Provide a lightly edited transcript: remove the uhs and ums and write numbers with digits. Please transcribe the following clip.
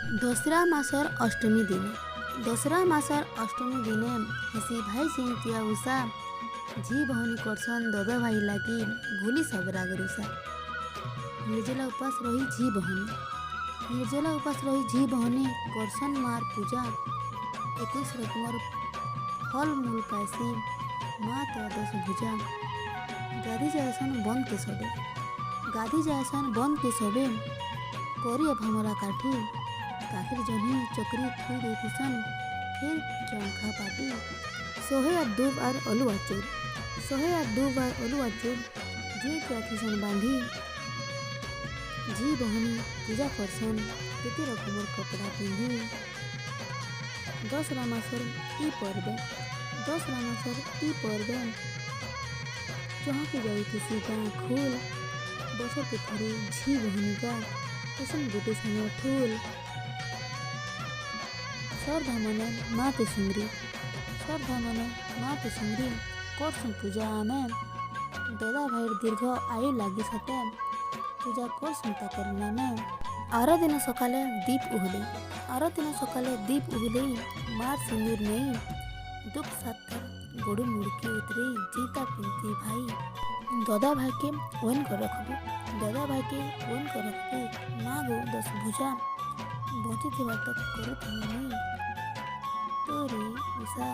दसरा मासर अष्टमी दिने दसरा मासर अष्टमी दिने हेसी भाई चिंतिया उषा झी भवनी करसन ददा भाई लागी भूली सब राग रुषा। निर्जला उपास रही झी बहनी निर्जला उपास रही झी बहनी करसन मार पूजा 21 रकमर फल मूल पासी माँ तो दस भुजा। गाधी जायसन बंद के सबे करी भमरा काठी काखिर जनी चक्री थू देथिसन फिर चंखा पाटी सोहे आर दूब आर अलू आचूर जे काथिसन बांधी झी बहनी पूजा करसन केते रकमर कपड़ा पिंधी। दसरा मासर ई पर्व जहाँ की गई किसी का खूल बसर के थरे झी बहनी का कुसुम गुटे सने फूल श्रद्धामने माते सुंदरी करसन पूजा आमे दादा भाईर दीर्घ आयु लागी सटे पूजा करसन ताकर नामे। आर दिन सकाले दीप उहले मार सिंदूर नहीं दुख साथ गोड़ मुड़की उतरे जीता पिंती भाई दादा भाई के वन कर रखबू माँ गो 10 भुजा बची थे तक करू नहीं तोरी उषा